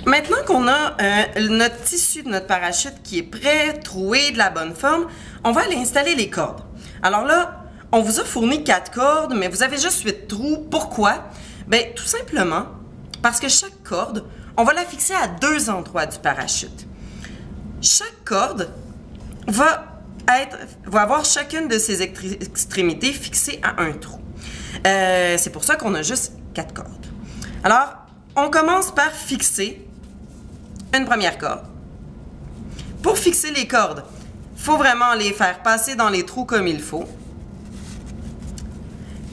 Maintenant qu'on a notre tissu de notre parachute qui est prêt, troué, de la bonne forme, on va aller installer les cordes. Alors là, on vous a fourni 4 cordes, mais vous avez juste 8 trous. Pourquoi? Bien, tout simplement parce que chaque corde, on va la fixer à 2 endroits du parachute. Chaque corde va avoir chacune de ses extrémités fixées à un trou. C'est pour ça qu'on a juste 4 cordes. Alors, on commence par fixer une première corde. Pour fixer les cordes, il faut vraiment les faire passer dans les trous comme il faut.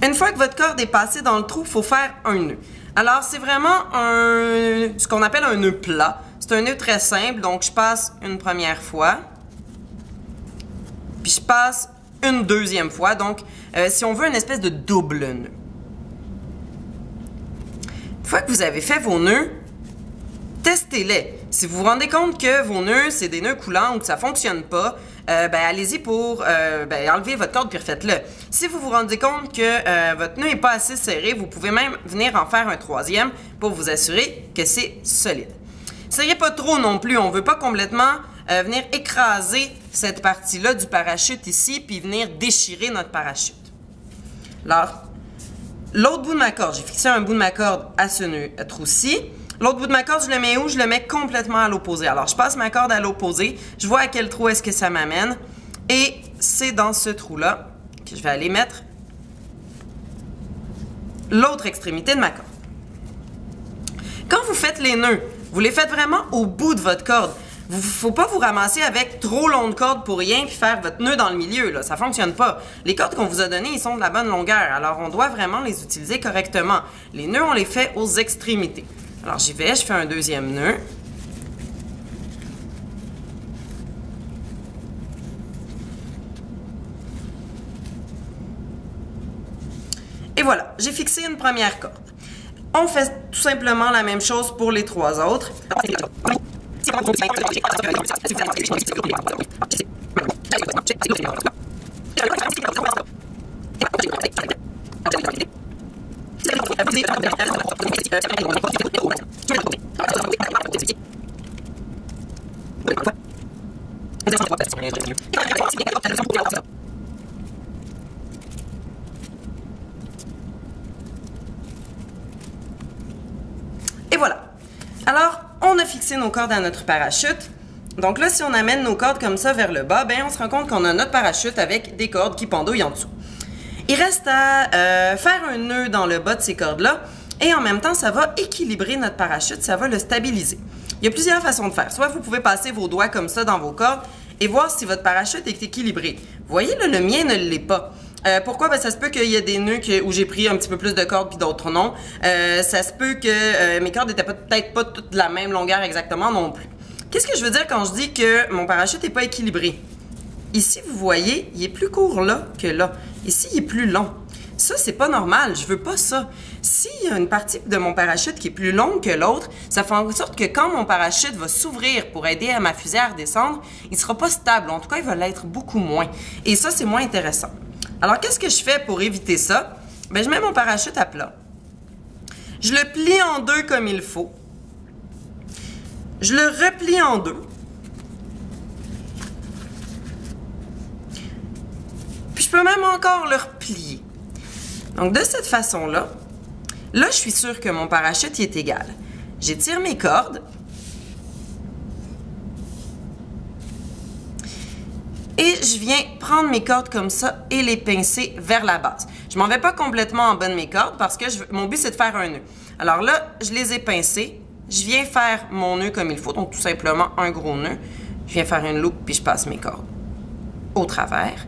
Une fois que votre corde est passée dans le trou, il faut faire un nœud. Alors, c'est vraiment ce qu'on appelle un nœud plat. C'est un nœud très simple, donc je passe une première fois, puis je passe une deuxième fois. Donc, si on veut une espèce de double nœud. Une fois que vous avez fait vos nœuds, testez-les. Si vous vous rendez compte que vos nœuds, c'est des nœuds coulants ou que ça ne fonctionne pas, allez-y pour enlever votre corde puis refaites-le. Si vous vous rendez compte que votre nœud n'est pas assez serré, vous pouvez même venir en faire un troisième pour vous assurer que c'est solide. Serrez pas trop non plus, on ne veut pas complètement venir écraser cette partie-là du parachute ici puis venir déchirer notre parachute. Alors, l'autre bout de ma corde, j'ai fixé un bout de ma corde à ce trou-ci. L'autre bout de ma corde, je le mets où? Je le mets complètement à l'opposé. Alors, je passe ma corde à l'opposé. Je vois à quel trou est-ce que ça m'amène. Et c'est dans ce trou-là que je vais aller mettre l'autre extrémité de ma corde. Quand vous faites les nœuds, vous les faites vraiment au bout de votre corde. Il ne faut pas vous ramasser avec trop longue corde pour rien puis faire votre nœud dans le milieu. Là. Ça ne fonctionne pas. Les cordes qu'on vous a données, ils sont de la bonne longueur. Alors, on doit vraiment les utiliser correctement. Les nœuds, on les fait aux extrémités. Alors, j'y vais, je fais un deuxième nœud. Et voilà, j'ai fixé une première corde. On fait tout simplement la même chose pour les 3 autres. Et voilà. Alors, on a fixé nos cordes à notre parachute. Donc là, si on amène nos cordes comme ça vers le bas, on se rend compte qu'on a notre parachute avec des cordes qui pendouillent en dessous. Il reste à faire un nœud dans le bas de ces cordes-là et en même temps, ça va équilibrer notre parachute, ça va le stabiliser. Il y a plusieurs façons de faire. Soit vous pouvez passer vos doigts comme ça dans vos cordes et voir si votre parachute est équilibré. Vous voyez, là, le mien ne l'est pas. Pourquoi? Ben, ça se peut qu'il y ait des nœuds où j'ai pris un petit peu plus de cordes puis d'autres non. Ça se peut que mes cordes n'étaient peut-être pas toutes de la même longueur exactement non plus. Qu'est-ce que je veux dire quand je dis que mon parachute n'est pas équilibré? Ici, vous voyez, il est plus court là que là. Ici, il est plus long. Ça, c'est pas normal. Je veux pas ça. S'il y a une partie de mon parachute qui est plus longue que l'autre, ça fait en sorte que quand mon parachute va s'ouvrir pour aider à ma fusée à redescendre, il sera pas stable. En tout cas, il va l'être beaucoup moins. Et ça, c'est moins intéressant. Alors, qu'est-ce que je fais pour éviter ça? Je mets mon parachute à plat. Je le plie en deux comme il faut. Je le replie en deux. Puis je peux même encore le replier. Donc, de cette façon-là, là, je suis sûre que mon parachute est égal. J'étire mes cordes. Et je viens prendre mes cordes comme ça et les pincer vers la base. Je ne m'en vais pas complètement en bas de mes cordes parce que mon but, c'est de faire un nœud. Alors là, je les ai pincés. Je viens faire mon nœud comme il faut, donc tout simplement un gros nœud. Je viens faire une loupe puis je passe mes cordes au travers.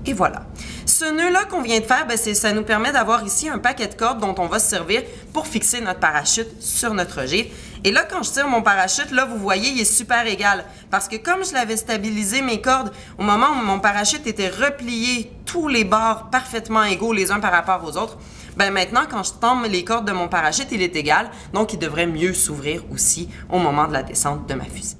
Et voilà. Ce nœud-là qu'on vient de faire, ça nous permet d'avoir ici un paquet de cordes dont on va se servir pour fixer notre parachute sur notre gîte. Et là, quand je tire mon parachute, là, vous voyez, il est super égal. Parce que comme je l'avais stabilisé mes cordes, au moment où mon parachute était replié, tous les bords parfaitement égaux les uns par rapport aux autres, maintenant, quand je tombe les cordes de mon parachute, il est égal. Donc, il devrait mieux s'ouvrir aussi au moment de la descente de ma fusée.